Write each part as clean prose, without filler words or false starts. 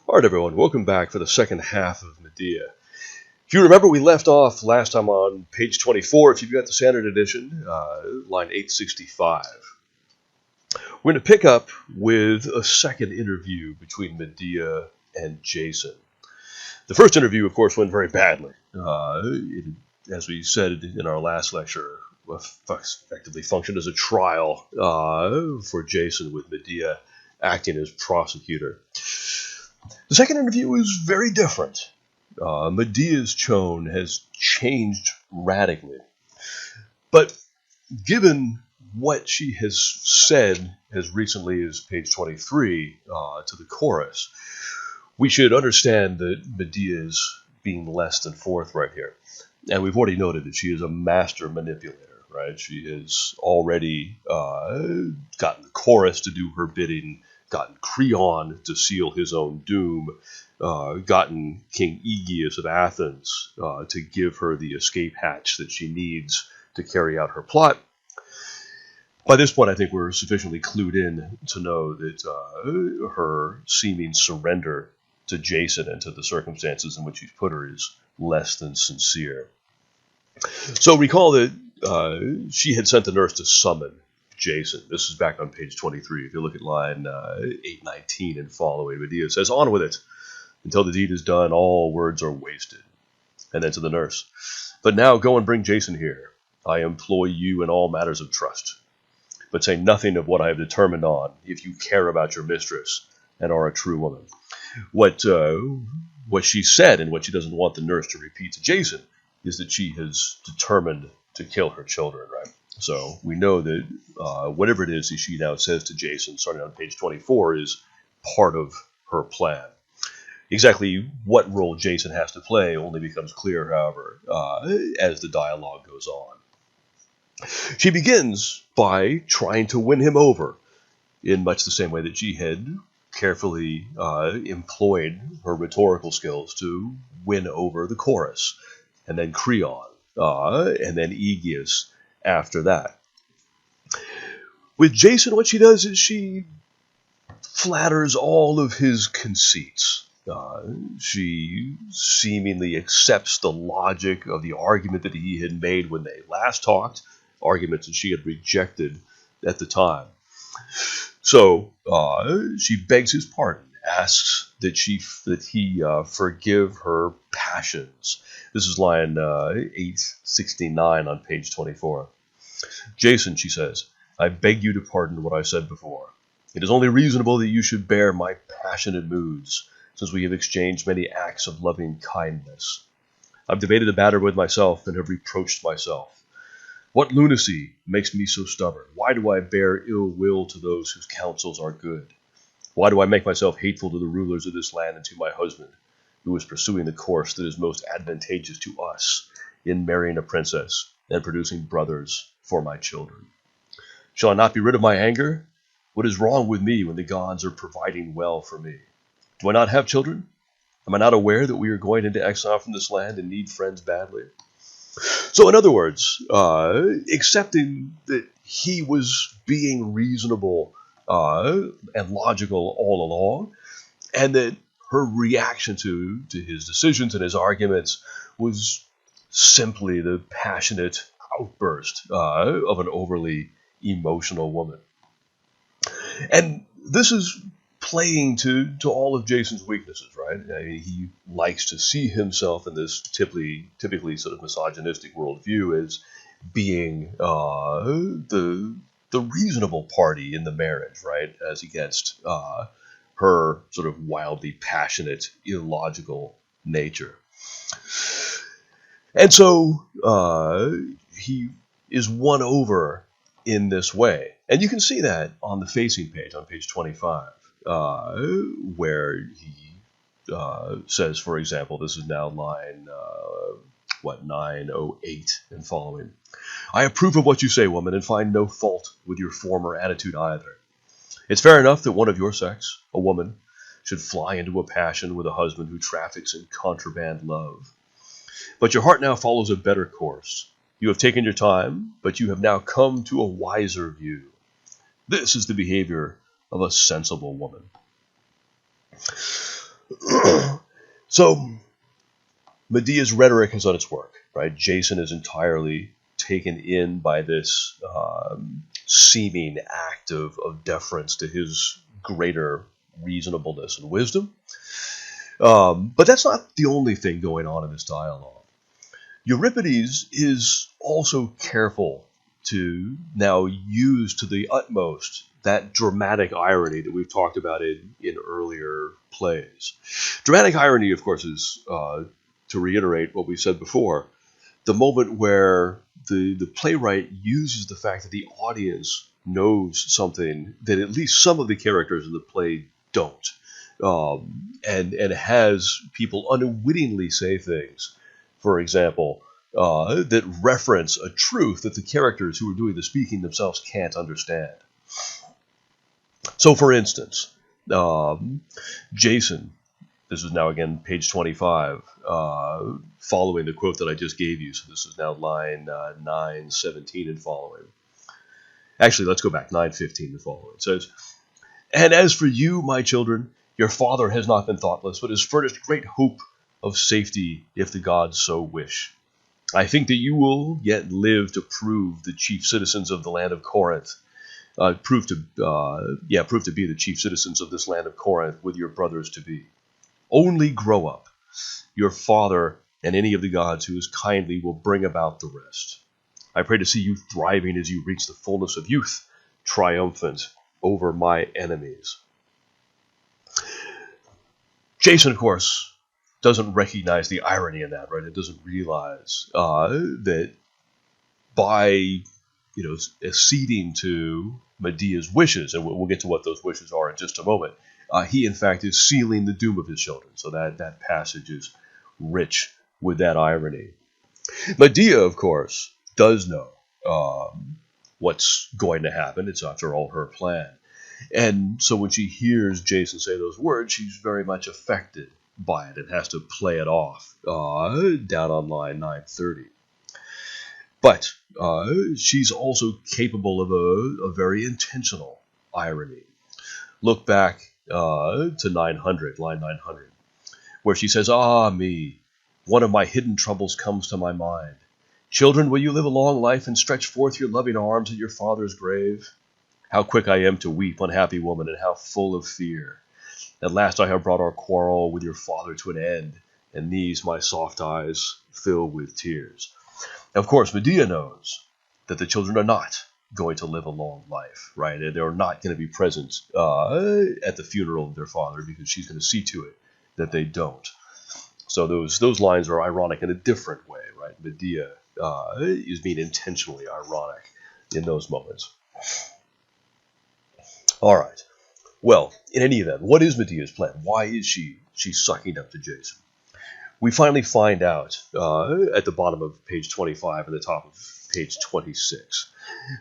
All right, everyone, welcome back for the second half of Medea. If you remember, we left off last time on page 24, if you've got the standard edition, line 865. We're going to pick up with a second interview between Medea and Jason. The first interview, of course, went very badly. As we said in our last lecture, effectively functioned as a trial for Jason, with Medea acting as prosecutor. The second interview is very different. Medea's tone has changed radically. But given what she has said as recently as page 23 to the chorus, we should understand that Medea is being less than forthright here. And we've already noted that she is a master manipulator, right? She has already gotten the chorus to do her bidding, gotten Creon to seal his own doom, gotten King Aegeus of Athens to give her the escape hatch that she needs to carry out her plot. By this point, I think we're sufficiently clued in to know that her seeming surrender to Jason and to the circumstances in which he's put her is less than sincere. So recall that she had sent the nurse to summon Jason. This is back on page 23. If you look at line 819 and following, Medea says, "On with it. Until the deed is done, all words are wasted." And then to the nurse, "But now go and bring Jason here. I employ you in all matters of trust. But say nothing of what I have determined on, if you care about your mistress and are a true woman." What she said, and what she doesn't want the nurse to repeat to Jason, is that she has determined to kill her children, right? So we know that whatever it is that she now says to Jason, starting on page 24, is part of her plan. Exactly what role Jason has to play only becomes clear, however, as the dialogue goes on. She begins by trying to win him over, in much the same way that she had carefully employed her rhetorical skills to win over the chorus, and then Creon, and then Aegeus after that. With Jason, what she does is she flatters all of his conceits. She seemingly accepts the logic of the argument that he had made when they last talked, arguments that she had rejected at the time. So she begs his pardon, asks that he forgive her passions. This is line 869 on page 24. "Jason," she says, "I beg you to pardon what I said before. It is only reasonable that you should bear my passionate moods, since we have exchanged many acts of loving kindness. I've debated the matter with myself and have reproached myself. What lunacy makes me so stubborn? Why do I bear ill will to those whose counsels are good? Why do I make myself hateful to the rulers of this land and to my husband, who is pursuing the course that is most advantageous to us in marrying a princess and producing brothers for my children? Shall I not be rid of my anger? What is wrong with me when the gods are providing well for me? Do I not have children? Am I not aware that we are going into exile from this land and need friends badly?" So in other words, accepting that he was being reasonable and logical all along, and that her reaction to his decisions and his arguments was simply the passionate outburst of an overly emotional woman. And this is playing to all of Jason's weaknesses, right? I mean, he likes to see himself in this typically sort of misogynistic worldview as being the reasonable party in the marriage, right? As against her sort of wildly passionate, illogical nature. And so he is won over in this way. And you can see that on the facing page, on page 25. Where he says, for example, this is now line 908 and following. "I approve of what you say, woman, and find no fault with your former attitude either. It's fair enough that one of your sex, a woman, should fly into a passion with a husband who traffics in contraband love. But your heart now follows a better course. You have taken your time, but you have now come to a wiser view. This is the behavior of a sensible woman." So Medea's rhetoric has done its work, right? Jason is entirely taken in by this seeming act of deference to his greater reasonableness and wisdom. But that's not the only thing going on in this dialogue. Euripides is also careful to now use to the utmost that dramatic irony that we've talked about in earlier plays. Dramatic irony, of course, is, to reiterate what we said before, the moment where the playwright uses the fact that the audience knows something that at least some of the characters in the play don't, and has people unwittingly say things, for example, that reference a truth that the characters who are doing the speaking themselves can't understand. So, for instance, Jason, this is now again page 25, following the quote that I just gave you. So this is now line 9:17 and following. Actually, let's go back, 9:15 and following. It says, "And as for you, my children, your father has not been thoughtless, but has furnished great hope of safety if the gods so wish. I think that you will yet live to prove the chief citizens of the land of Corinth, prove to be the chief citizens of this land of Corinth with your brothers to be. Only grow up. Your father and any of the gods who is kindly will bring about the rest. I pray to see you thriving as you reach the fullness of youth, triumphant over my enemies." Jason, of course, doesn't recognize the irony in that, right? It doesn't realize that by acceding to Medea's wishes, and we'll get to what those wishes are in just a moment, he in fact is sealing the doom of his children. So that passage is rich with that irony. Medea, of course, does know what's going to happen. It's after all her plan. And so when she hears Jason say those words, she's very much affected by it and has to play it off down on line 9:30. But she's also capable of a very intentional irony. Look back to 900, line 900, where she says, "Ah me, one of my hidden troubles comes to my mind. Children, will you live a long life and stretch forth your loving arms at your father's grave? How quick I am to weep, unhappy woman, and how full of fear. At last I have brought our quarrel with your father to an end, and these my soft eyes fill with tears." Of course, Medea knows that the children are not going to live a long life, right? They're not going to be present at the funeral of their father, because she's going to see to it that they don't. So those lines are ironic in a different way, right? Medea is being intentionally ironic in those moments. All right. Well, in any event, what is Medea's plan? Why is she sucking up to Jason? We finally find out at the bottom of page 25 and the top of page 26.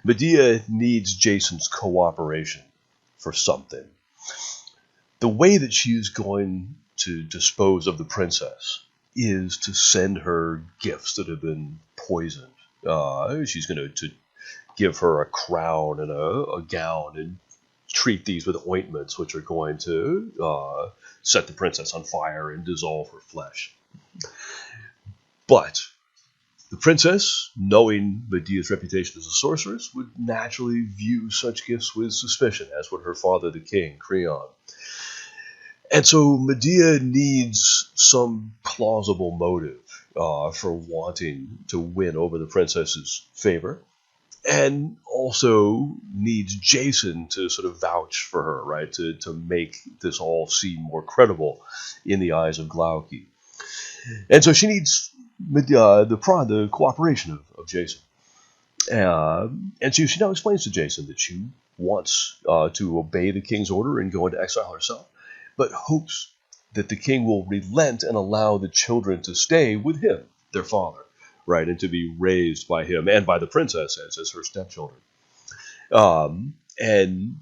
Medea needs Jason's cooperation for something. The way that she is going to dispose of the princess is to send her gifts that have been poisoned. She's going to give her a crown and a gown and treat these with ointments, which are going to set the princess on fire and dissolve her flesh. But the princess, knowing Medea's reputation as a sorceress, would naturally view such gifts with suspicion, as would her father, the king, Creon. And so Medea needs some plausible motive for wanting to win over the princess's favor, and also needs Jason to sort of vouch for her, right, to make this all seem more credible in the eyes of Glauce. And so she needs the cooperation of Jason. And she now explains to Jason that she wants to obey the king's order and go into exile herself, but hopes that the king will relent and allow the children to stay with him, their father, right, and to be raised by him and by the princess as her stepchildren. And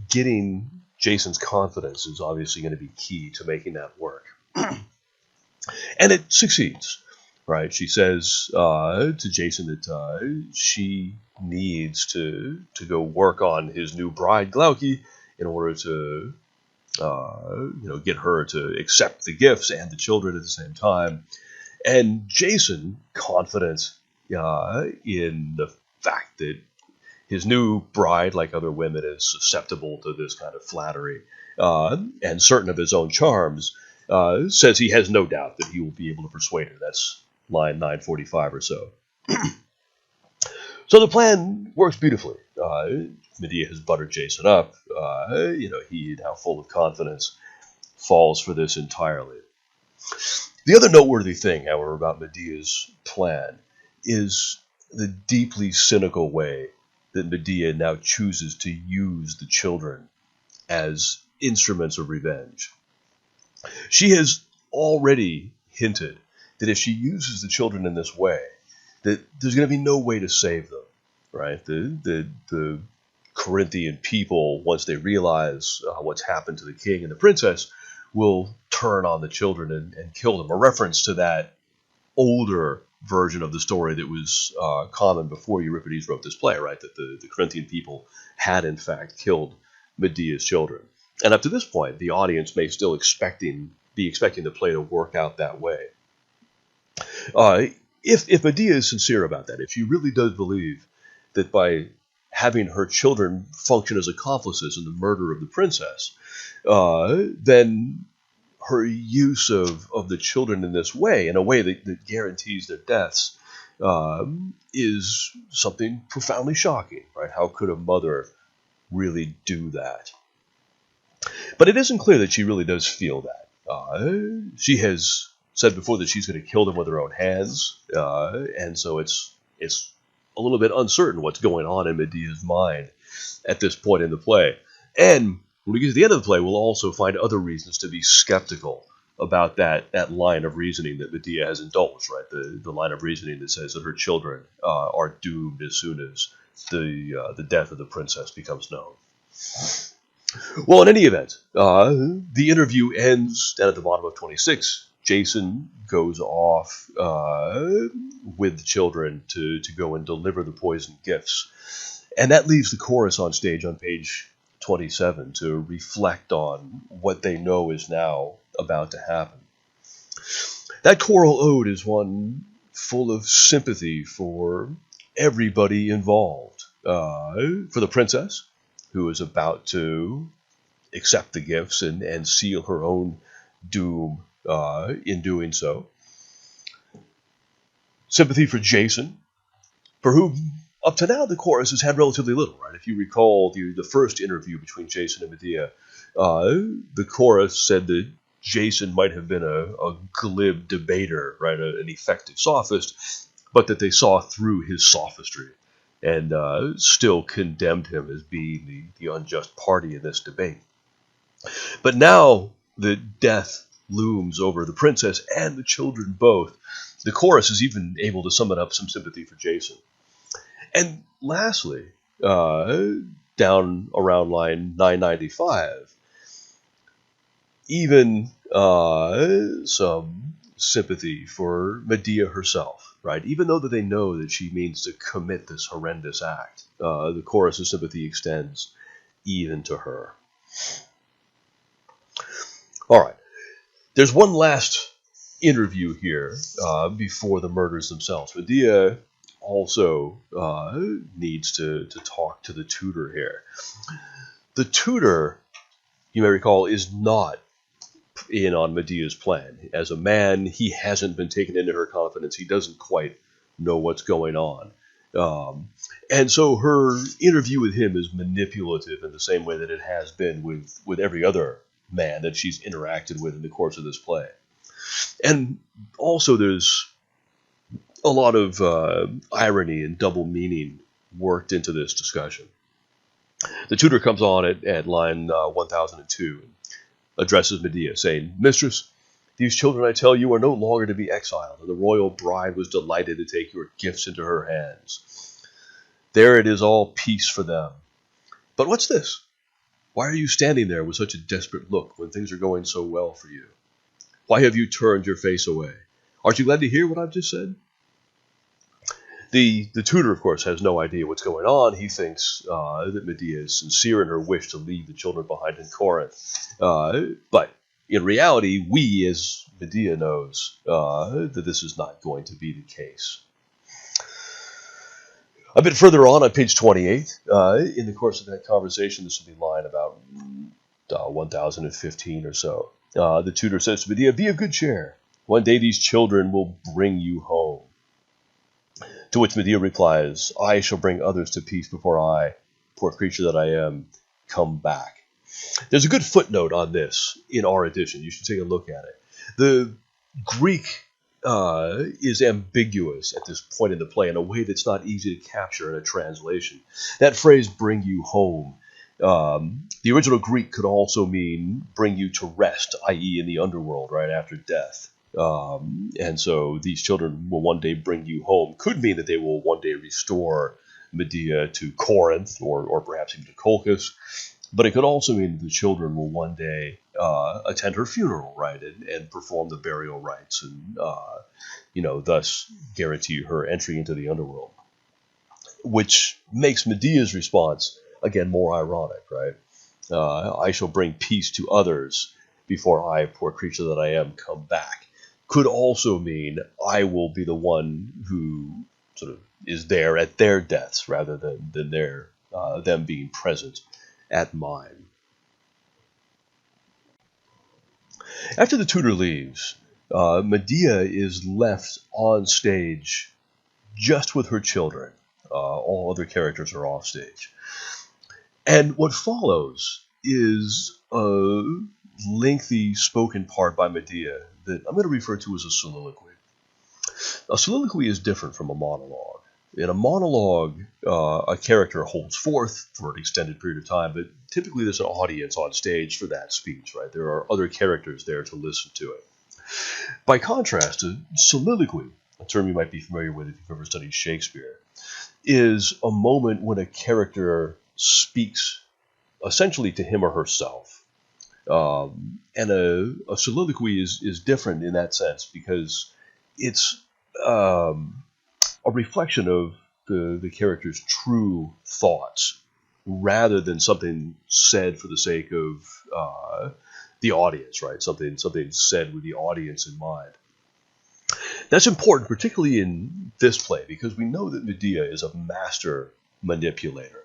getting Jason's confidence is obviously going to be key to making that work. And it succeeds, right? She says to Jason that she needs to go work on his new bride, Glauce, in order to get her to accept the gifts and the children at the same time. And Jason, confident in the fact that his new bride, like other women, is susceptible to this kind of flattery, and certain of his own charms, says he has no doubt that he will be able to persuade her. That's line 945 or so. So the plan works beautifully. Medea has buttered Jason up. He, now full of confidence, falls for this entirely. The other noteworthy thing, however, about Medea's plan is the deeply cynical way that Medea now chooses to use the children as instruments of revenge. She has already hinted that if she uses the children in this way, that there's going to be no way to save them, right? The Corinthian people, once they realize what's happened to the king and the princess, will turn on the children and kill them. A reference to that older version of the story that was common before Euripides wrote this play, right? That the Corinthian people had, in fact, killed Medea's children. And up to this point, the audience may still be expecting the play to work out that way. If Medea is sincere about that, if she really does believe that by having her children function as accomplices in the murder of the princess, then her use of the children in this way, in a way that guarantees their deaths, is something profoundly shocking, right? How could a mother really do that? But it isn't clear that she really does feel that. She has said before that she's going to kill them with her own hands, and so it's a little bit uncertain what's going on in Medea's mind at this point in the play. And when we get to the end of the play, we'll also find other reasons to be skeptical about that line of reasoning that Medea has indulged, right? The line of reasoning that says that her children are doomed as soon as the death of the princess becomes known. Well, in any event, the interview ends down at the bottom of 26. Jason goes off with the children to go and deliver the poisoned gifts. And that leaves the chorus on stage on page 27 to reflect on what they know is now about to happen. That choral ode is one full of sympathy for everybody involved. For the princess, who is about to accept the gifts and seal her own doom in doing so. Sympathy for Jason, for whom up to now the chorus has had relatively little, right? If you recall the first interview between Jason and Medea, the chorus said that Jason might have been a glib debater, right, an effective sophist, but that they saw through his sophistry and still condemned him as being the unjust party in this debate. But now that death looms over the princess and the children both, the chorus is even able to summon up some sympathy for Jason. And lastly, down around line 995, even some sympathy for Medea herself, right? Even though that they know that she means to commit this horrendous act, the chorus of sympathy extends even to her. All right. There's one last interview here before the murders themselves. Medea also needs to talk to the tutor here. The tutor, you may recall, is not in on Medea's plan. As a man, he hasn't been taken into her confidence. He doesn't quite know what's going on. And so her interview with him is manipulative in the same way that it has been with every other man that she's interacted with in the course of this play. And also there's a lot of irony and double meaning worked into this discussion. The tutor comes on at line 1002 and addresses Medea, saying, "Mistress, these children, I tell you, are no longer to be exiled, and the royal bride was delighted to take your gifts into her hands. There it is all peace for them. But what's this? Why are you standing there with such a desperate look when things are going so well for you? Why have you turned your face away? Aren't you glad to hear what I've just said?" The tutor, of course, has no idea what's going on. He thinks that Medea is sincere in her wish to leave the children behind in Corinth. But in reality, we, as Medea knows, that this is not going to be the case. A bit further on page 28, in the course of that conversation, this will be line about 1015 or so. The tutor says to Medea, "Be of good cheer. One day these children will bring you home." To which Medea replies, "I shall bring others to peace before I, poor creature that I am, come back." There's a good footnote on this in our edition. You should take a look at it. The Greek is ambiguous at this point in the play in a way that's not easy to capture in a translation. That phrase, "bring you home," the original Greek could also mean bring you to rest, i.e. in the underworld right after death. And so these children will one day bring you home could mean that they will one day restore Medea to Corinth or perhaps even to Colchis. But it could also mean that the children will one day attend her funeral, right, and perform the burial rites and, thus guarantee her entry into the underworld. Which makes Medea's response, again, more ironic, right? "I shall bring peace to others before I, poor creature that I am, come back." Could also mean I will be the one who sort of is there at their deaths rather than them being present at mine. After the tutor leaves, Medea is left on stage just with her children. All other characters are off stage. And what follows is a lengthy spoken part by Medea that I'm going to refer to as a soliloquy. A soliloquy is different from a monologue. In a monologue, a character holds forth for an extended period of time, but typically there's an audience on stage for that speech, right? There are other characters there to listen to it. By contrast, a soliloquy, a term you might be familiar with if you've ever studied Shakespeare, is a moment when a character speaks essentially to him or herself. And a soliloquy is different in that sense because it's a reflection of the character's true thoughts rather than something said for the sake of the audience, right? Something said with the audience in mind. That's important, particularly in this play, because we know that Medea is a master manipulator.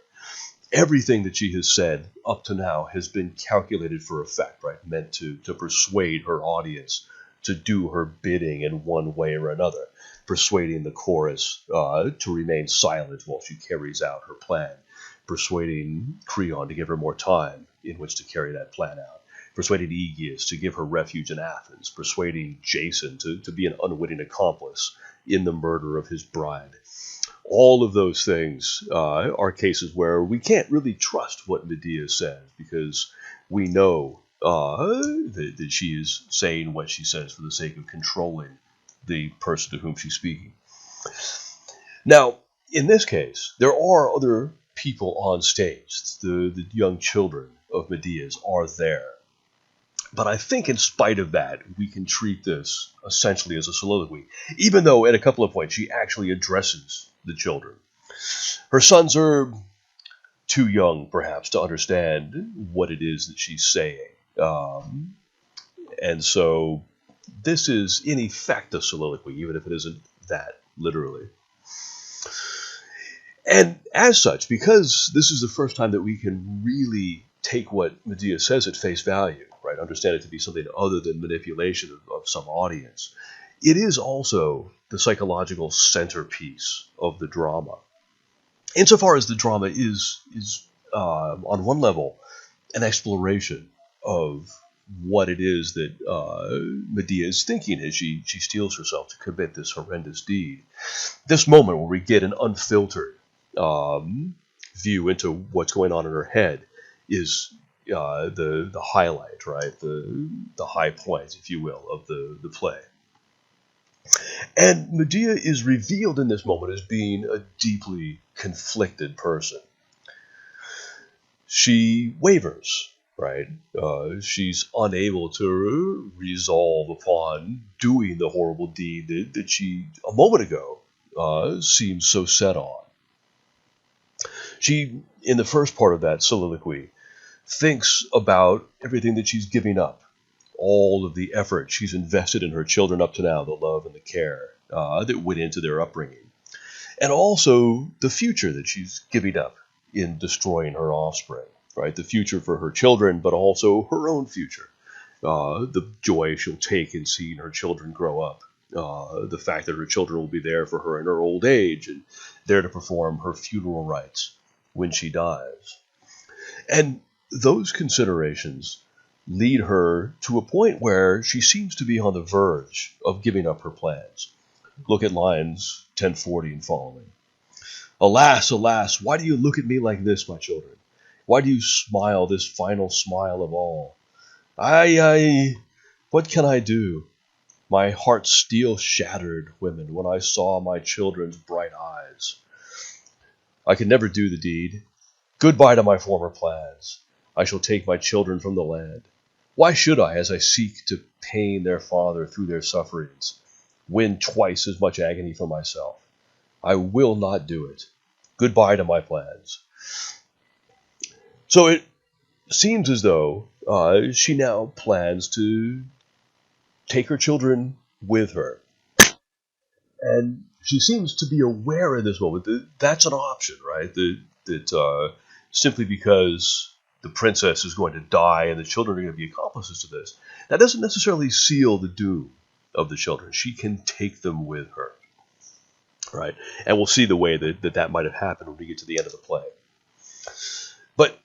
Everything that she has said up to now has been calculated for effect, right? Meant to persuade her audience to do her bidding in one way or another, persuading the chorus to remain silent while she carries out her plan, persuading Creon to give her more time in which to carry that plan out, persuading Aegeus to give her refuge in Athens, persuading Jason to be an unwitting accomplice in the murder of his bride. All of those things are cases where we can't really trust what Medea says because we know that she is saying what she says for the sake of controlling the person to whom she's speaking. Now, in this case, there are other people on stage. The young children of Medea's are there. But I think in spite of that, we can treat this essentially as a soliloquy, even though at a couple of points she actually addresses the children. Her sons are too young, perhaps, to understand what it is that she's saying. And so this is, in effect, a soliloquy, even if it isn't that literally. And as such, because this is the first time that we can really take what Medea says at face value, right, understand it to be something other than manipulation of some audience, it is also the psychological centerpiece of the drama. Insofar as the drama is on one level, an exploration of what it is that Medea is thinking as she steels herself to commit this horrendous deed. This moment where we get an unfiltered view into what's going on in her head is the highlight, right? The high point, if you will, of the play. And Medea is revealed in this moment as being a deeply conflicted person. She wavers, right? She's unable to resolve upon doing the horrible deed that she, a moment ago, seems so set on. She, in the first part of that soliloquy, thinks about everything that she's giving up, all of the effort she's invested in her children up to now, the love and the care that went into their upbringing, and also the future that she's giving up in destroying her offspring, right? The future for her children, but also her own future. The joy she'll take in seeing her children grow up. The fact that her children will be there for her in her old age and there to perform her funeral rites when she dies. And those considerations lead her to a point where she seems to be on the verge of giving up her plans. Look at lines 1040 and following. Alas, alas, why do you look at me like this, my children? Why do you smile this final smile of all? What can I do? My heart steel shattered, women, when I saw my children's bright eyes. I can never do the deed. Goodbye to my former plans. I shall take my children from the land. Why should I, as I seek to pain their father through their sufferings, win twice as much agony for myself? I will not do it. Goodbye to my plans. So it seems as though she now plans to take her children with her. And she seems to be aware in this moment that that's an option, right? That simply because the princess is going to die and the children are going to be accomplices to this, that doesn't necessarily seal the doom of the children. She can take them with her, right? And we'll see the way that might have happened when we get to the end of the play. But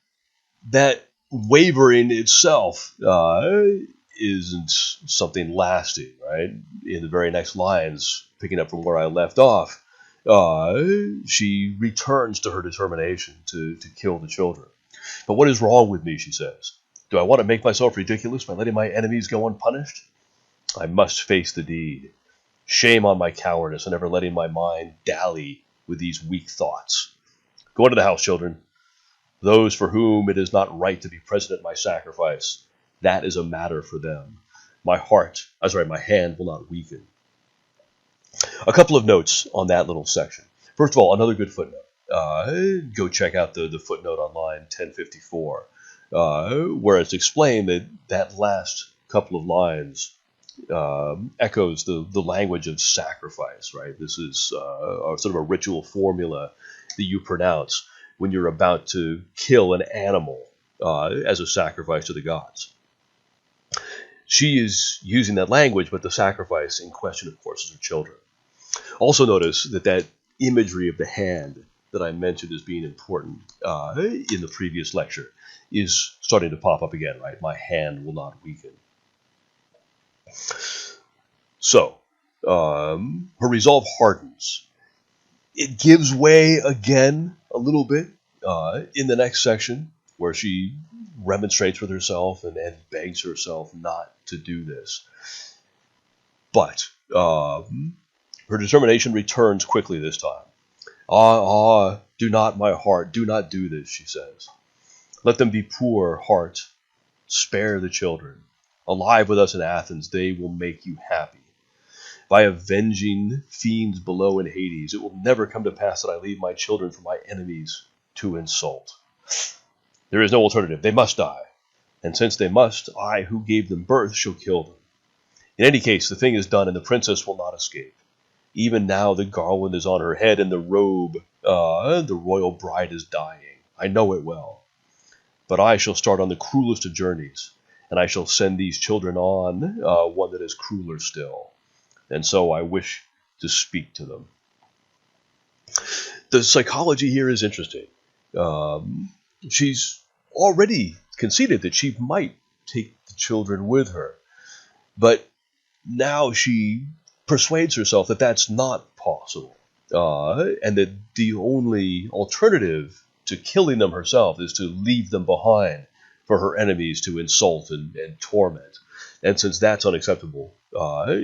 that wavering itself isn't something lasting, right? In the very next lines, picking up from where I left off, she returns to her determination to kill the children. But what is wrong with me, she says? Do I want to make myself ridiculous by letting my enemies go unpunished? I must face the deed. Shame on my cowardice and never letting my mind dally with these weak thoughts. Go into the house, children. Those for whom it is not right to be present at my sacrifice, that is a matter for them. My hand will not weaken. A couple of notes on that little section. First of all, another good footnote. Go check out the footnote on line 1054, where it's explained that last couple of lines echoes the language of sacrifice, right? This is sort of a ritual formula that you pronounce when you're about to kill an animal as a sacrifice to the gods. She is using that language, but the sacrifice in question, of course, is her children. Also notice that imagery of the hand that I mentioned as being important in the previous lecture is starting to pop up again, right? My hand will not weaken. So, her resolve hardens. It gives way again a little bit in the next section, where she remonstrates with herself and begs herself not to do this. But her determination returns quickly this time. Do not, my heart, do not do this, she says. Let them be poor, heart. Spare the children. Alive with us in Athens, they will make you happy. By avenging fiends below in Hades, it will never come to pass that I leave my children for my enemies to insult. There is no alternative. They must die. And since they must, I, who gave them birth, shall kill them. In any case, the thing is done, and the princess will not escape. Even now the garland is on her head, and the robe, the royal bride is dying. I know it well. But I shall start on the cruelest of journeys, and I shall send these children on one that is crueler still. And so I wish to speak to them. The psychology here is interesting. She's already conceded that she might take the children with her, but now she persuades herself that that's not possible, and that the only alternative to killing them herself is to leave them behind for her enemies to insult and torment. And since that's unacceptable,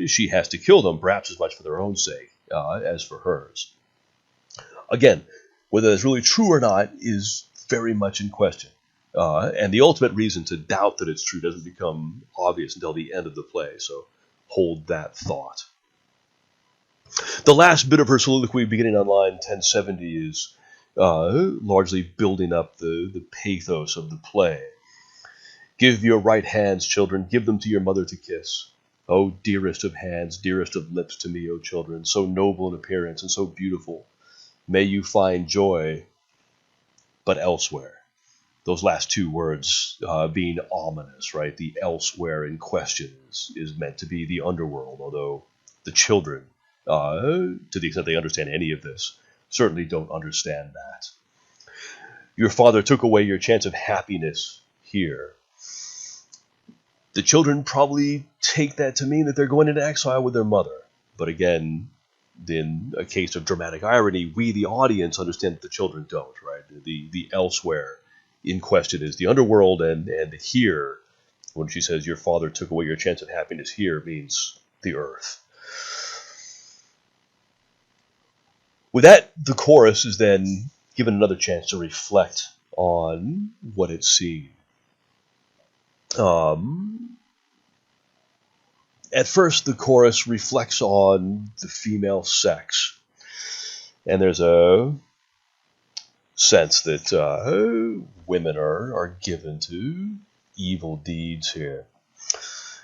she has to kill them, perhaps as much for their own sake as for hers. Again, whether that's really true or not is very much in question. And the ultimate reason to doubt that it's true doesn't become obvious until the end of the play, so hold that thought. The last bit of her soliloquy, beginning on line 1070, is largely building up the pathos of the play. Give your right hands, children, give them to your mother to kiss. O dearest of hands, dearest of lips to me, O children, so noble in appearance and so beautiful. May you find joy, but elsewhere. Those last two words being ominous, right? The elsewhere in question is meant to be the underworld, although the children, to the extent they understand any of this, certainly don't understand that. Your father took away your chance of happiness here. The children probably take that to mean that they're going into exile with their mother. But again, in a case of dramatic irony, we, the audience, understand that the children don't, right? The elsewhere in question is the underworld, and here, when she says your father took away your chance of happiness here, means the earth. With that, the chorus is then given another chance to reflect on what it's seen. At first, the chorus reflects on the female sex, and there's a sense that women are given to evil deeds here.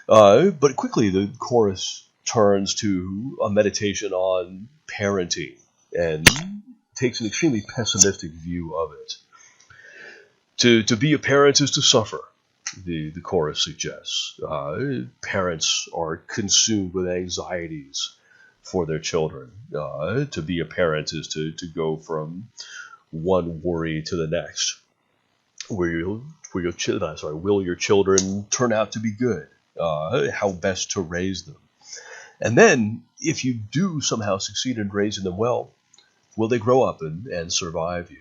But quickly, the chorus turns to a meditation on parenting and takes an extremely pessimistic view of it. To be a parent is to suffer, the chorus suggests. Parents are consumed with anxieties for their children. To be a parent is to go from one worry to the next. Will your children turn out to be good? How best to raise them? And then, if you do somehow succeed in raising them well, will they grow up and survive you?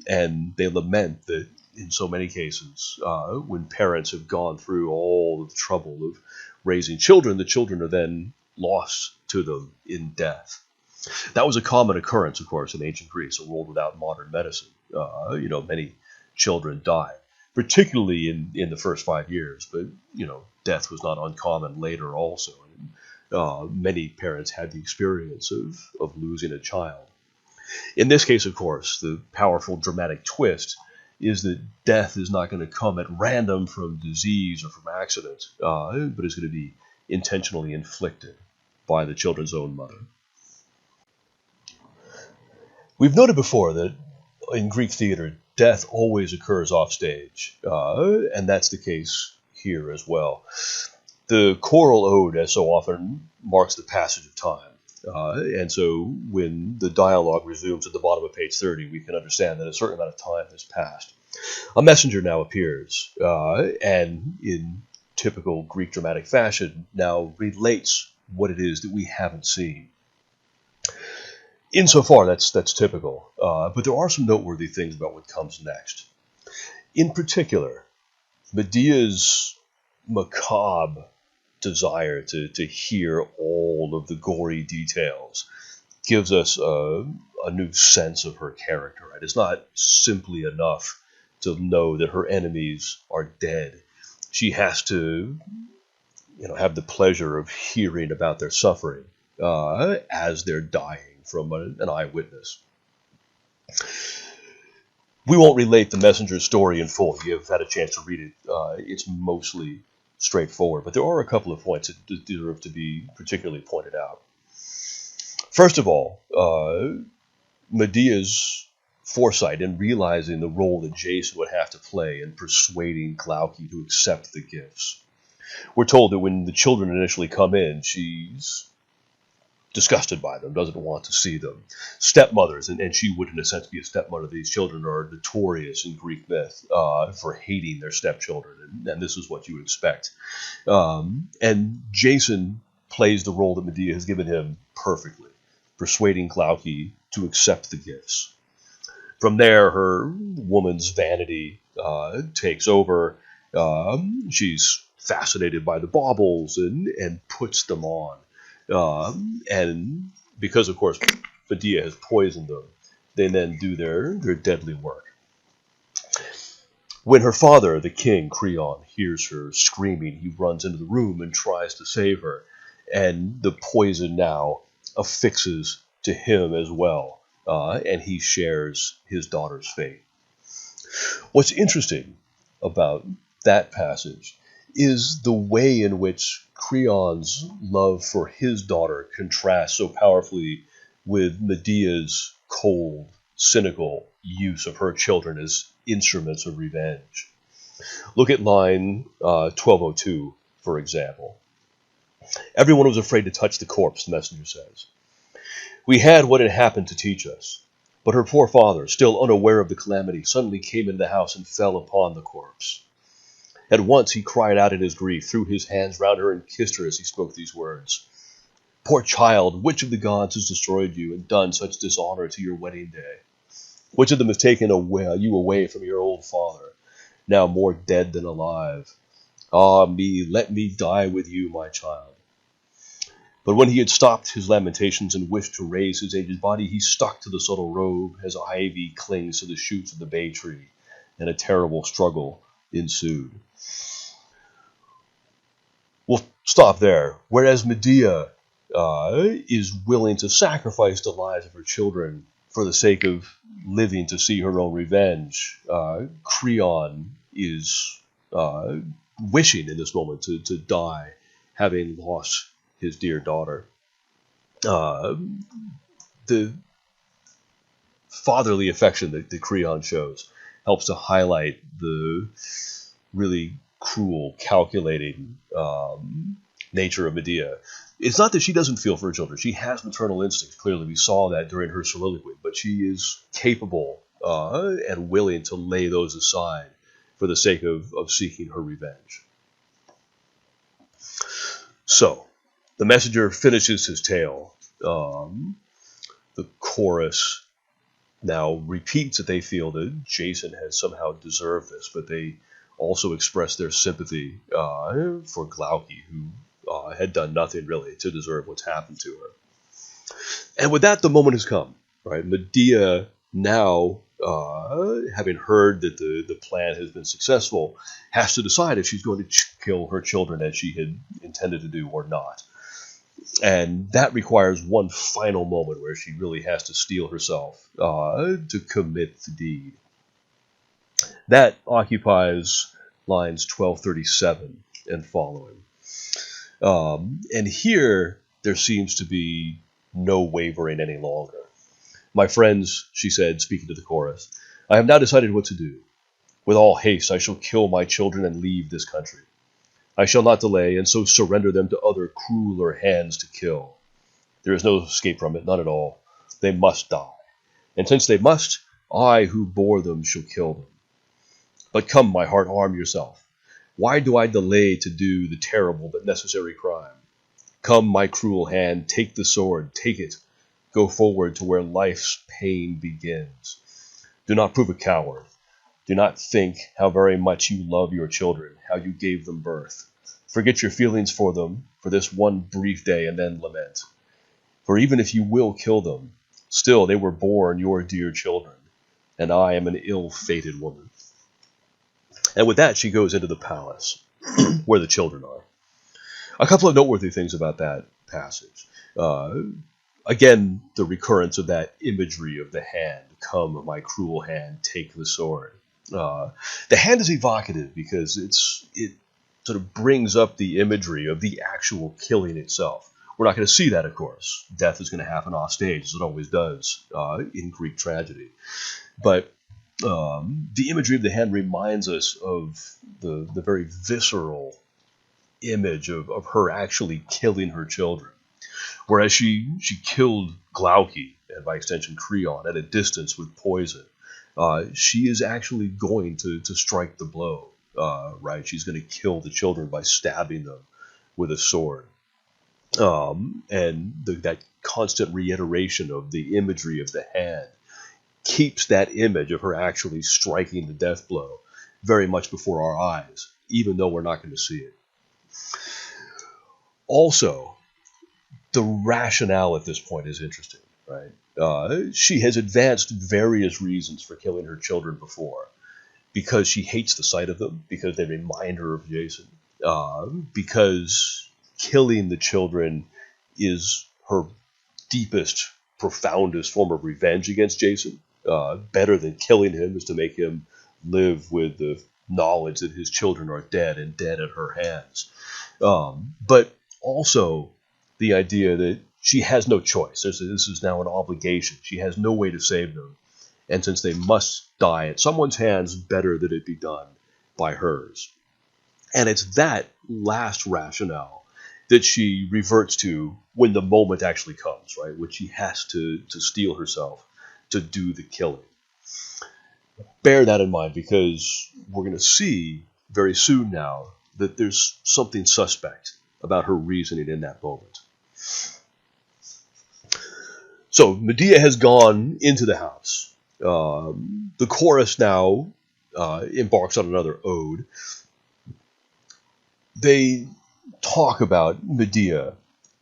And they lament that in so many cases, when parents have gone through all the trouble of raising children, the children are then lost to them in death. That was a common occurrence, of course, in ancient Greece, a world without modern medicine. Many children died, particularly in the first 5 years, but, death was not uncommon later also. And, many parents had the experience of losing a child. In this case, of course, the powerful dramatic twist is that death is not going to come at random from disease or from accident, but is going to be intentionally inflicted by the children's own mother. We've noted before that in Greek theater, death always occurs off stage, and that's the case here as well. The choral ode, as so often, marks the passage of time. And so when the dialogue resumes at the bottom of page 30, we can understand that a certain amount of time has passed. A messenger now appears, and in typical Greek dramatic fashion, now relates what it is that we haven't seen. Insofar, that's typical, but there are some noteworthy things about what comes next. In particular, Medea's macabre desire to hear all of the gory details gives us a new sense of her character. Right? It's not simply enough to know that her enemies are dead. She has to, have the pleasure of hearing about their suffering as they're dying from an eyewitness. We won't relate the messenger's story in full. You've had a chance to read it. It's mostly straightforward, but there are a couple of points that deserve to be particularly pointed out. First of all, Medea's foresight in realizing the role that Jason would have to play in persuading Glauce to accept the gifts. We're told that when the children initially come in, she's disgusted by them, doesn't want to see them. Stepmothers, and she would in a sense be a stepmother, these children are notorious in Greek myth for hating their stepchildren, and this is what you would expect. And Jason plays the role that Medea has given him perfectly, persuading Glauce to accept the gifts. From there, her woman's vanity takes over. She's fascinated by the baubles and puts them on. And because, of course, Medea has poisoned them, they then do their deadly work. When her father, the king, Creon, hears her screaming, he runs into the room and tries to save her. and the poison now affixes to him as well, and he shares his daughter's fate. What's interesting about that passage is the way in which Creon's love for his daughter contrasts so powerfully with Medea's cold, cynical use of her children as instruments of revenge. Look at line 1202, for example. Everyone was afraid to touch the corpse, the messenger says. We had what had happened to teach us. But her poor father, still unaware of the calamity, suddenly came into the house and fell upon the corpse. At once he cried out in his grief, threw his hands round her, and kissed her as he spoke these words. Poor child, which of the gods has destroyed you and done such dishonor to your wedding day? Which of them has taken you away from your old father, now more dead than alive? Ah me, let me die with you, my child. But when he had stopped his lamentations and wished to raise his aged body, he stuck to the subtle robe as ivy clings to the shoots of the bay tree, and a terrible struggle ensued. We'll stop there. Whereas Medea is willing to sacrifice the lives of her children for the sake of living to see her own revenge, Creon is wishing in this moment to die, having lost his dear daughter. The fatherly affection that Creon shows helps to highlight the really cruel, calculating nature of Medea. It's not that she doesn't feel for her children. She has maternal instincts. Clearly, we saw that during her soliloquy. But she is capable and willing to lay those aside for the sake of seeking her revenge. So, the messenger finishes his tale. The chorus now repeats that they feel that Jason has somehow deserved this, but they also express their sympathy for Glauce, who had done nothing really to deserve what's happened to her. And with that, the moment has come. Right, Medea now, having heard that the plan has been successful, has to decide if she's going to kill her children as she had intended to do or not. And that requires one final moment where she really has to steel herself to commit the deed. That occupies lines 1237 and following. And here there seems to be no wavering any longer. My friends, she said, speaking to the chorus, I have now decided what to do. With all haste I shall kill my children and leave this country. I shall not delay, and so surrender them to other crueler hands to kill. There is no escape from it, none at all. They must die. And since they must, I who bore them shall kill them. But come, my heart, arm yourself. Why do I delay to do the terrible but necessary crime? Come, my cruel hand, take the sword, take it. Go forward to where life's pain begins. Do not prove a coward. Do not think how very much you love your children, how you gave them birth. Forget your feelings for them for this one brief day and then lament. For even if you will kill them, still they were born your dear children, and I am an ill-fated woman. And with that, she goes into the palace, where the children are. A couple of noteworthy things about that passage. Again, the recurrence of that imagery of the hand. Come, my cruel hand, take the sword. The hand is evocative because it sort of brings up the imagery of the actual killing itself. We're not going to see that, of course. Death is going to happen off stage, as it always does in Greek tragedy. But the imagery of the hand reminds us of the very visceral image of her actually killing her children. Whereas she killed Glauce, and by extension Creon, at a distance with poison, she is actually going to strike the blow, right? She's going to kill the children by stabbing them with a sword. And that constant reiteration of the imagery of the hand keeps that image of her actually striking the death blow very much before our eyes, even though we're not going to see it. Also, the rationale at this point is interesting, right? She has advanced various reasons for killing her children before. Because she hates the sight of them, because they remind her of Jason, because killing the children is her deepest, profoundest form of revenge against Jason. Better than killing him is to make him live with the knowledge that his children are dead and dead at her hands. But also the idea that she has no choice. This is now an obligation. She has no way to save them. And since they must die at someone's hands, better that it be done by hers. And it's that last rationale that she reverts to when the moment actually comes, right? When she has to steel herself to do the killing. Bear that in mind, because we're going to see very soon now that there's something suspect about her reasoning in that moment. So Medea has gone into the house. The chorus now embarks on another ode. They talk about Medea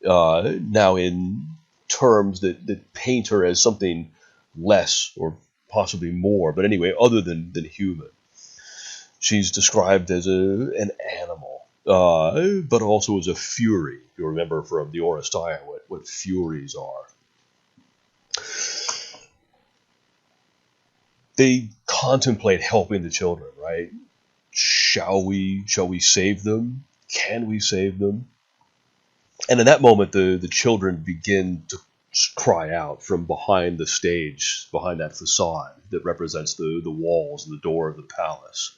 now in terms that paint her as something less or possibly more, but anyway, other than human. She's described as an animal, but also as a fury. You remember from the Oresteia what furies are. They contemplate helping the children, right? Shall we save them? Can we save them? And in that moment, the children begin to cry out from behind the stage, behind that facade that represents the walls and the door of the palace.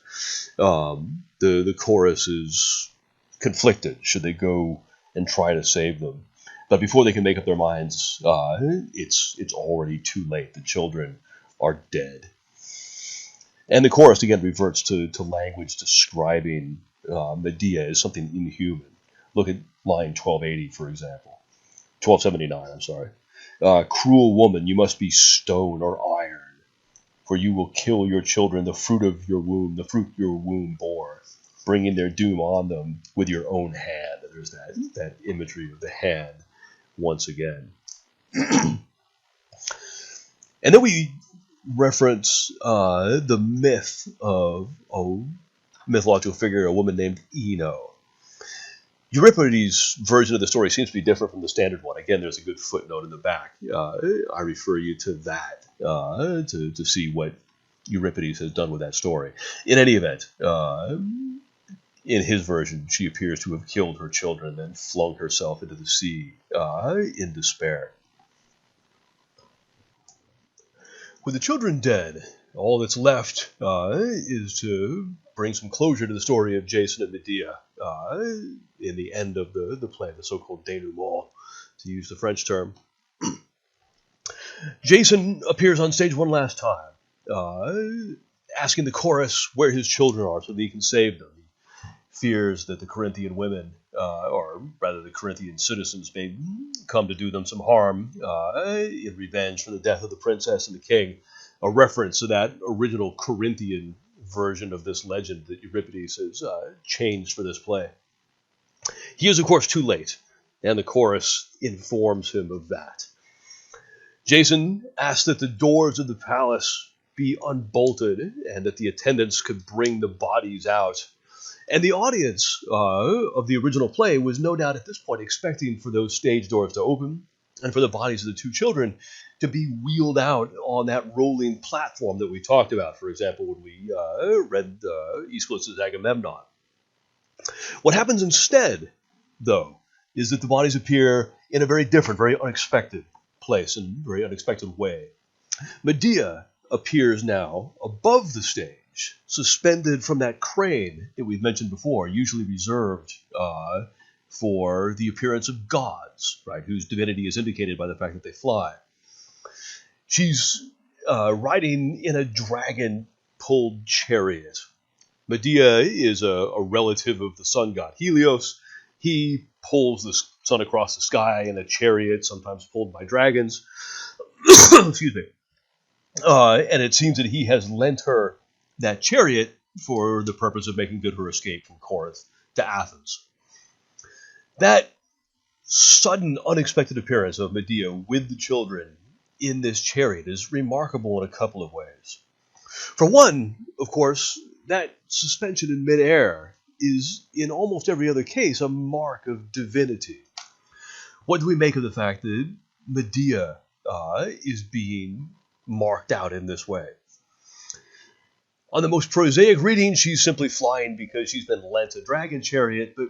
The chorus is conflicted. Should they go and try to save them? But before they can make up their minds, it's already too late. The children are dead. And the chorus again reverts to language describing Medea as something inhuman. Look at line 1280, for example. 1279, I'm sorry. Cruel woman, you must be stone or iron, for you will kill your children, the fruit your womb bore, bringing their doom on them with your own hand. There's that imagery of the hand once again. And then we reference the myth of a mythological figure, a woman named Ino. Euripides' version of the story seems to be different from the standard one. Again, there's a good footnote in the back. I refer you to that to see what Euripides has done with that story. In any event, in his version, she appears to have killed her children and then flung herself into the sea in despair. With the children dead, all that's left is to bring some closure to the story of Jason and Medea in the end of the play, the so-called denouement, to use the French term. Jason appears on stage one last time, asking the chorus where his children are so that he can save them. He fears that the Corinthian women, or rather the Corinthian citizens, may come to do them some harm in revenge for the death of the princess and the king, a reference to that original Corinthian version of this legend that Euripides has changed for this play. He is, of course, too late, and the chorus informs him of that. Jason asks that the doors of the palace be unbolted and that the attendants could bring the bodies out. And the audience of the original play was no doubt at this point expecting for those stage doors to open and for the bodies of the two children to be wheeled out on that rolling platform that we talked about, for example, when we read Aeschylus's Agamemnon. What happens instead, though, is that the bodies appear in a very different, very unexpected place, in a very unexpected way. Medea appears now above the stage, suspended from that crane that we've mentioned before, usually reserved for the appearance of gods, right, whose divinity is indicated by the fact that they fly. She's riding in a dragon-pulled chariot. Medea is a relative of the sun god Helios. He pulls the sun across the sky in a chariot, sometimes pulled by dragons. Excuse me. And it seems that he has lent her that chariot for the purpose of making good her escape from Corinth to Athens. That sudden, unexpected appearance of Medea with the children in this chariot is remarkable in a couple of ways. For one, of course, that suspension in midair is, in almost every other case, a mark of divinity. What do we make of the fact that Medea is being marked out in this way? On the most prosaic reading, she's simply flying because she's been lent a dragon chariot, but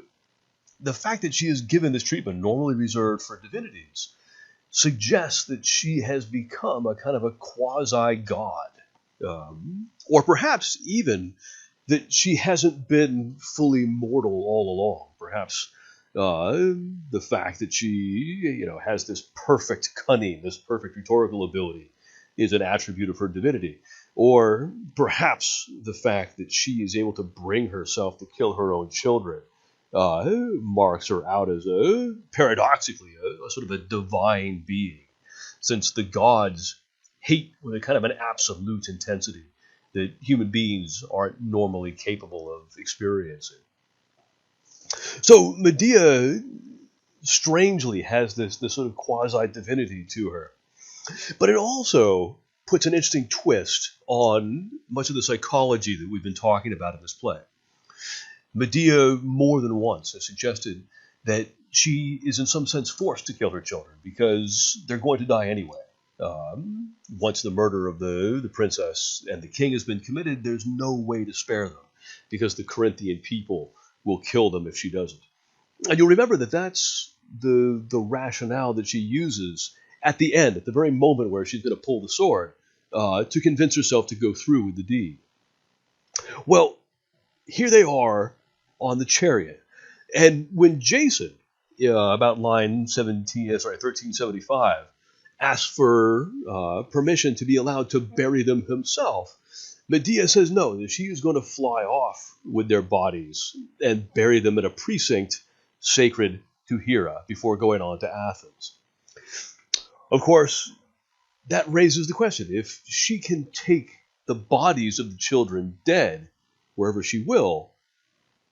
the fact that she is given this treatment, normally reserved for divinities, suggests that she has become a kind of a quasi-god. Or perhaps even that she hasn't been fully mortal all along. Perhaps the fact that she has this perfect cunning, this perfect rhetorical ability, is an attribute of her divinity. Or perhaps the fact that she is able to bring herself to kill her own children marks her out as paradoxically, a sort of a divine being, since the gods hate with a kind of an absolute intensity that human beings aren't normally capable of experiencing. So Medea strangely has this sort of quasi-divinity to her. But it also puts an interesting twist on much of the psychology that we've been talking about in this play. Medea more than once has suggested that she is in some sense forced to kill her children because they're going to die anyway. Once the murder of the princess and the king has been committed, there's no way to spare them because the Corinthian people will kill them if she doesn't. And you'll remember that that's the rationale that she uses at the end, at the very moment where she's going to pull the sword, to convince herself to go through with the deed. Well, here they are on the chariot. And when Jason, about line 1375, asks for permission to be allowed to bury them himself, Medea says no, that she is going to fly off with their bodies and bury them in a precinct sacred to Hera before going on to Athens. Of course, that raises the question, if she can take the bodies of the children dead wherever she will,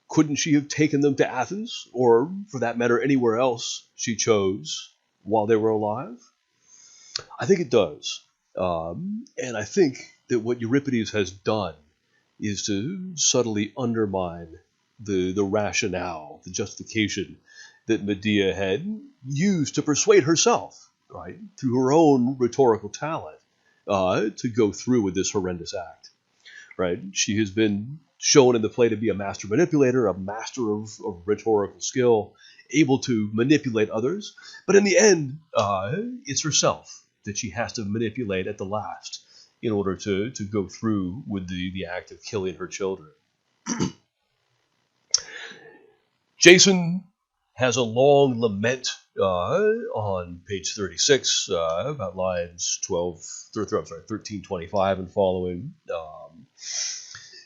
couldn't she have taken them to Athens, or for that matter anywhere else she chose while they were alive? I think it does. And I think that what Euripides has done is to subtly undermine the rationale, the justification that Medea had used to persuade herself, right, through her own rhetorical talent, to go through with this horrendous act. Right? She has been shown in the play to be a master manipulator, a master of rhetorical skill, able to manipulate others. But in the end, it's herself that she has to manipulate at the last in order to go through with the act of killing her children. Jason has a long lament on page 36, about lines 1325 and following,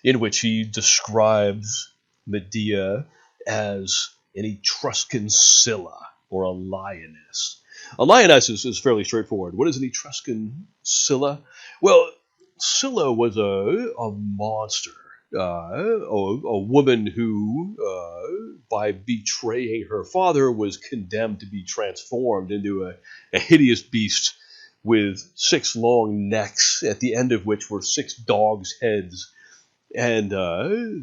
in which he describes Medea as an Etruscan Scylla, or a lioness. A lioness is fairly straightforward. What is an Etruscan Scylla? Well, Scylla was a monster, a woman who, by betraying her father, was condemned to be transformed into a hideous beast with 6 long necks, at the end of which were 6 dogs' heads. And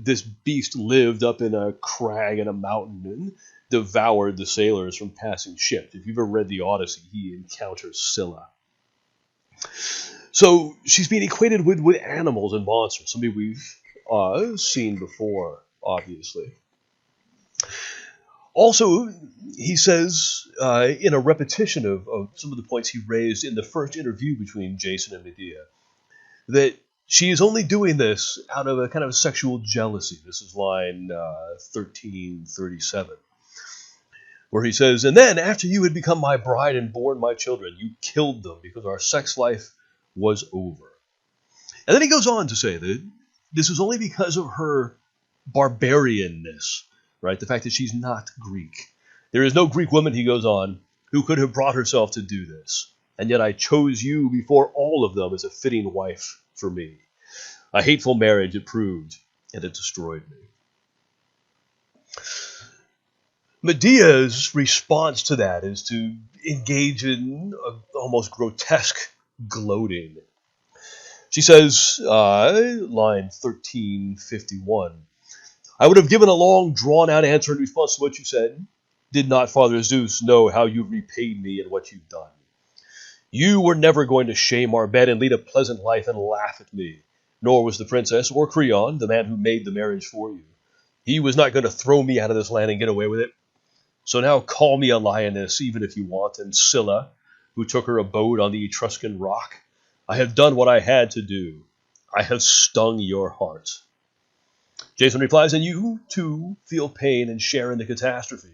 this beast lived up in a crag in a mountain and devoured the sailors from passing ships. If you've ever read the Odyssey, he encounters Scylla. So she's being equated with animals and monsters, something we've seen before, obviously. Also, he says, in a repetition of some of the points he raised in the first interview between Jason and Medea, that she is only doing this out of a kind of sexual jealousy. This is line 1337, where he says, "And then, after you had become my bride and borne my children, you killed them because our sex life was over." And then he goes on to say that this is only because of her barbarianness, right? The fact that she's not Greek. There is no Greek woman, he goes on, who could have brought herself to do this. And yet I chose you before all of them as a fitting wife for me. A hateful marriage it proved, and it destroyed me. Medea's response to that is to engage in almost grotesque gloating. She says, line 1351, I would have given a long, drawn-out answer in response to what you said, did not Father Zeus know how you repaid me and what you've done. You were never going to shame our bed and lead a pleasant life and laugh at me, nor was the princess or Creon, the man who made the marriage for you. He was not going to throw me out of this land and get away with it. So now call me a lioness, even if you want, and Scylla, who took her abode on the Etruscan rock. I have done what I had to do. I have stung your heart. Jason replies, and you, too, feel pain and share in the catastrophe.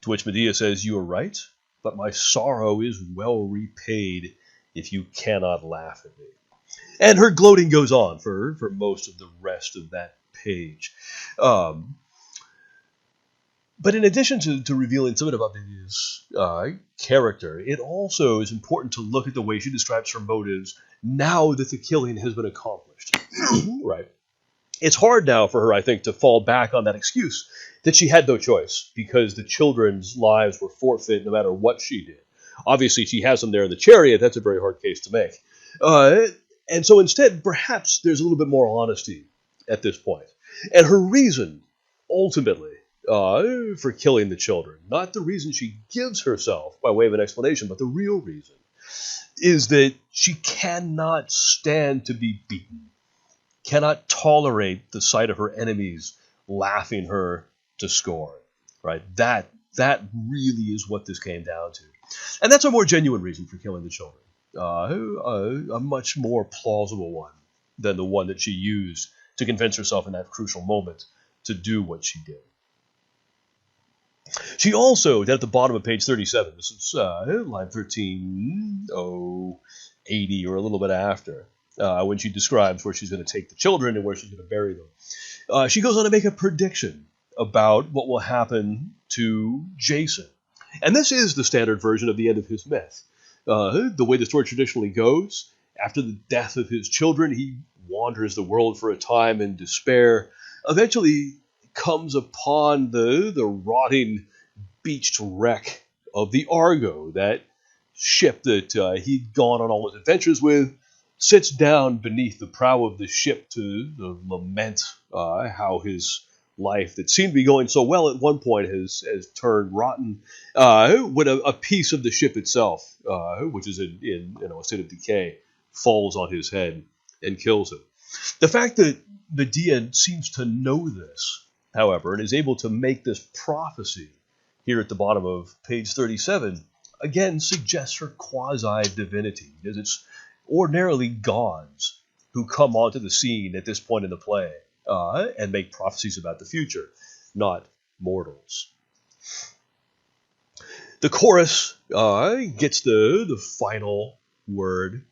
To which Medea says, you are right, but my sorrow is well repaid if you cannot laugh at me. And her gloating goes on for most of the rest of that page. But in addition to revealing something about Medea's character, it also is important to look at the way she describes her motives now that the killing has been accomplished. Right. It's hard now for her, I think, to fall back on that excuse that she had no choice because the children's lives were forfeit no matter what she did. Obviously, she has them there in the chariot. That's a very hard case to make. And so instead, perhaps there's a little bit more honesty at this point. And her reason, ultimately, for killing the children, not the reason she gives herself by way of an explanation, but the real reason, is that she cannot stand to be beaten, cannot tolerate the sight of her enemies laughing her to scorn. Right? That really is what this came down to. And that's a more genuine reason for killing the children. A much more plausible one than the one that she used to convince herself in that crucial moment to do what she did. She also, down at the bottom of page 37, this is line 1380 or a little bit after, when she describes where she's going to take the children and where she's going to bury them, she goes on to make a prediction about what will happen to Jason. And this is the standard version of the end of his myth. The way the story traditionally goes, after the death of his children, he wanders the world for a time in despair, eventually comes upon the rotting, beached wreck of the Argo, that ship that he'd gone on all his adventures with, sits down beneath the prow of the ship to lament how his life that seemed to be going so well at one point has turned rotten, when a piece of the ship itself, which is in a state of decay, falls on his head and kills him. The fact that Medea seems to know this, however, and is able to make this prophecy here at the bottom of page 37, again suggests her quasi-divinity, because it's ordinarily gods who come onto the scene at this point in the play and make prophecies about the future, not mortals. The chorus gets the final word,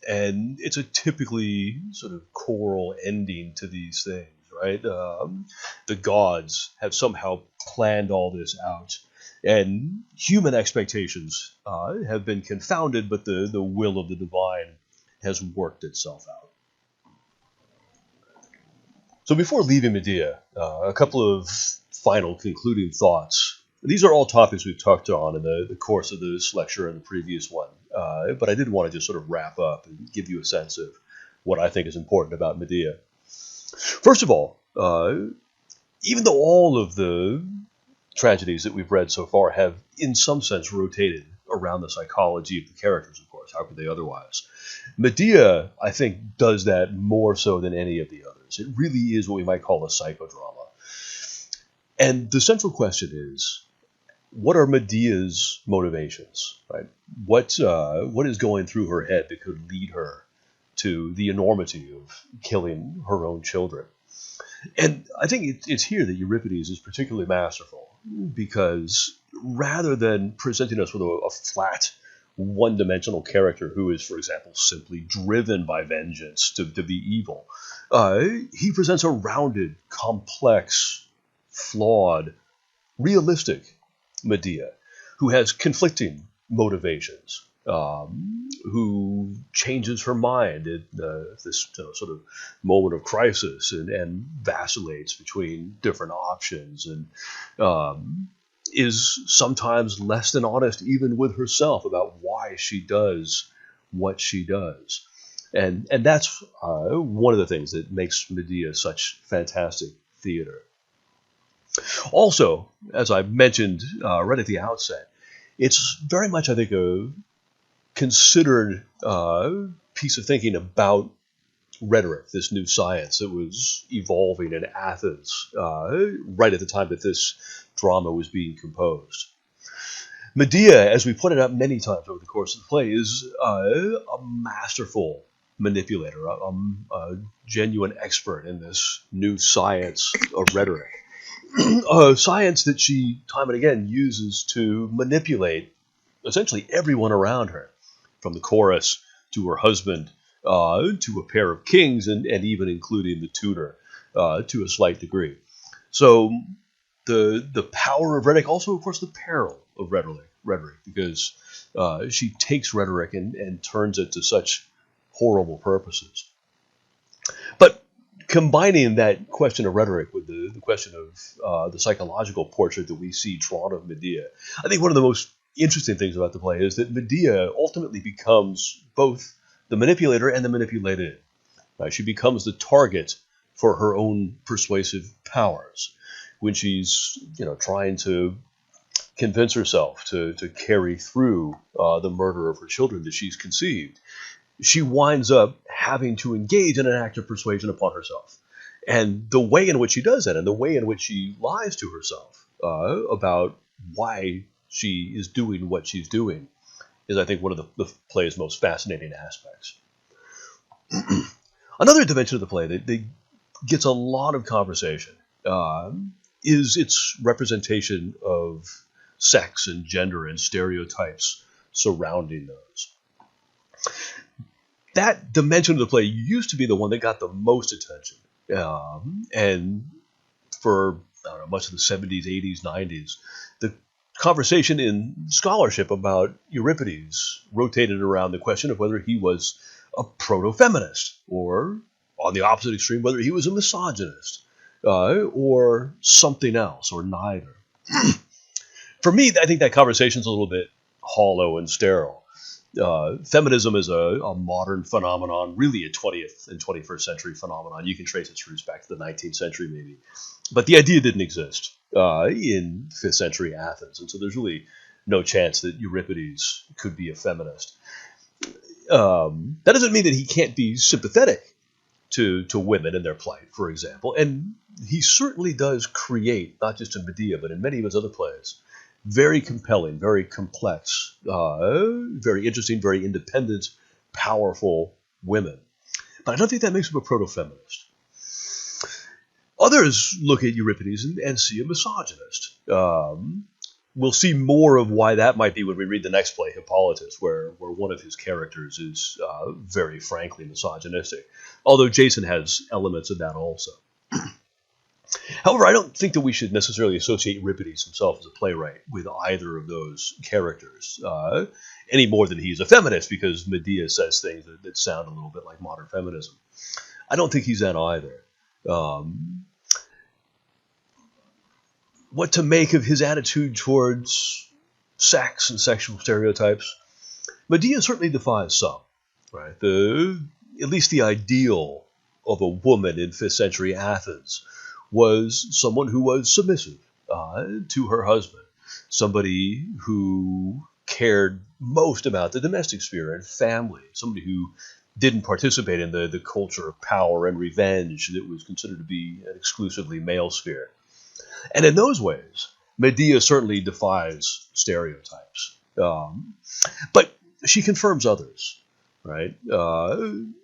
and it's a typically sort of choral ending to these things, right? The gods have somehow planned all this out, and human expectations have been confounded, but the will of the divine has worked itself out. So before leaving Medea, a couple of final concluding thoughts. These are all topics we've talked on in the course of this lecture and the previous one, but I did want to just sort of wrap up and give you a sense of what I think is important about Medea. First of all, even though all of the tragedies that we've read so far have, in some sense, rotated around the psychology of the characters, of course, how could they otherwise? Medea, I think, does that more so than any of the others. It really is what we might call a psychodrama. And the central question is, what are Medea's motivations, right? What is going through her head that could lead her to the enormity of killing her own children? And I think it's here that Euripides is particularly masterful, because rather than presenting us with a flat, one-dimensional character who is, for example, simply driven by vengeance to be evil, he presents a rounded, complex, flawed, realistic Medea who has conflicting motivations, who changes her mind at this sort of moment of crisis and vacillates between different options, and is sometimes less than honest even with herself about why she does what she does. And that's one of the things that makes Medea such fantastic theater. Also, as I mentioned right at the outset, it's very much, I think, a considered piece of thinking about rhetoric, this new science that was evolving in Athens right at the time that this drama was being composed. Medea, as we pointed out many times over the course of the play, is a masterful manipulator, a genuine expert in this new science of rhetoric. A science that she, time and again, uses to manipulate essentially everyone around her, from the chorus to her husband, to a pair of kings, and even including the tutor to a slight degree. So the power of rhetoric, also, of course, the peril of rhetoric, because she takes rhetoric and turns it to such horrible purposes. But combining that question of rhetoric with the question of the psychological portrait that we see drawn of Medea, I think one of the most interesting things about the play is that Medea ultimately becomes both the manipulator and the manipulated. She becomes the target for her own persuasive powers when she's, trying to convince herself to carry through the murder of her children that she's conceived. She winds up having to engage in an act of persuasion upon herself. And the way in which she does that, and the way in which she lies to herself about why she is doing what she's doing, is, I think, one of the play's most fascinating aspects. Another dimension of the play that gets a lot of conversation is its representation of sex and gender and stereotypes surrounding those. That dimension of the play used to be the one that got the most attention. And for much of the 70s, 80s, 90s, the conversation in scholarship about Euripides rotated around the question of whether he was a proto-feminist, or, on the opposite extreme, whether he was a misogynist, or something else, or neither. For me, I think that conversation's a little bit hollow and sterile. Feminism is a modern phenomenon, really a 20th and 21st century phenomenon. You can trace its roots back to the 19th century, maybe. But the idea didn't exist in 5th century Athens, and so there's really no chance that Euripides could be a feminist. That doesn't mean that he can't be sympathetic to women and their plight, for example. And he certainly does create, not just in Medea, but in many of his other plays, very compelling, very complex, very interesting, very independent, powerful women. But I don't think that makes him a proto-feminist. Others look at Euripides and see a misogynist. We'll see more of why that might be when we read the next play, Hippolytus, where one of his characters is very frankly misogynistic, although Jason has elements of that also. However, I don't think that we should necessarily associate Euripides himself as a playwright with either of those characters, any more than he's a feminist, because Medea says things that sound a little bit like modern feminism. I don't think he's that either. What to make of his attitude towards sex and sexual stereotypes? Medea certainly defies some, right? At least the ideal of a woman in 5th century Athens was someone who was submissive to her husband, somebody who cared most about the domestic sphere and family, somebody who didn't participate in the culture of power and revenge that was considered to be an exclusively male sphere. And in those ways, Medea certainly defies stereotypes. But she confirms others, right? One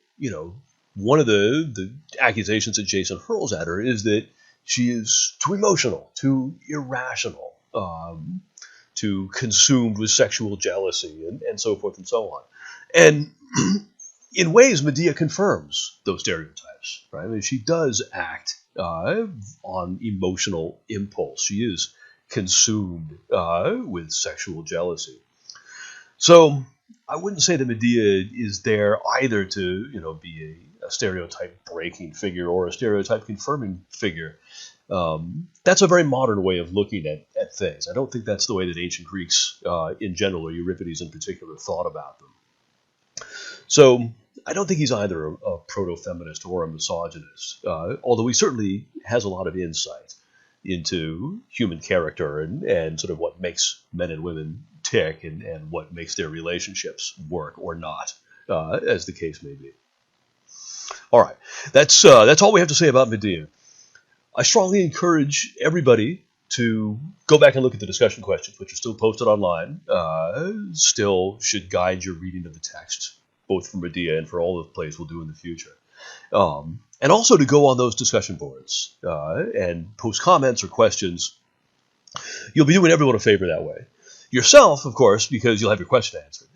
of the accusations that Jason hurls at her is that she is too emotional, too irrational, too consumed with sexual jealousy, and so forth and so on. And in ways, Medea confirms those stereotypes, right? I mean, she does act on emotional impulse. She is consumed with sexual jealousy. So I wouldn't say that Medea is there either to be a stereotype breaking figure or a stereotype confirming figure. That's a very modern way of looking at things. I don't think that's the way that ancient Greeks in general, or Euripides in particular, thought about them. So I don't think he's either a proto-feminist or a misogynist, although he certainly has a lot of insight into human character and sort of what makes men and women tick and what makes their relationships work or not, as the case may be. All right, that's all we have to say about Medea. I strongly encourage everybody to go back and look at the discussion questions, which are still posted online. Still should guide your reading of the text, both for Medea and for all the plays we'll do in the future. And also to go on those discussion boards and post comments or questions. You'll be doing everyone a favor that way. Yourself, of course, because you'll have your question answered,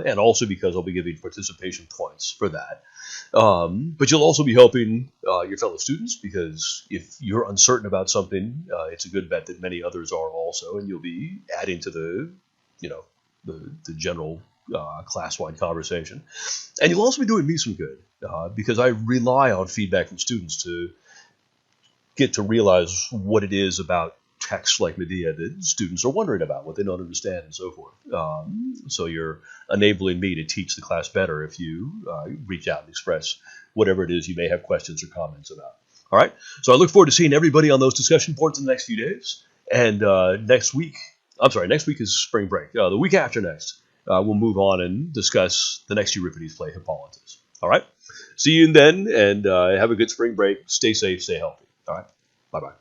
and also because I'll be giving participation points for that. But you'll also be helping your fellow students, because if you're uncertain about something, it's a good bet that many others are also, and you'll be adding to the general class-wide conversation. And you'll also be doing me some good, because I rely on feedback from students to get to realize what it is about texts like Medea that students are wondering about, what they don't understand, and so forth. So you're enabling me to teach the class better if you reach out and express whatever it is you may have questions or comments about. All right? So I look forward to seeing everybody on those discussion boards in the next few days. And next week is spring break. The week after next, we'll move on and discuss the next Euripides play, Hippolytus. All right? See you then, and have a good spring break. Stay safe, stay healthy. All right? Bye-bye.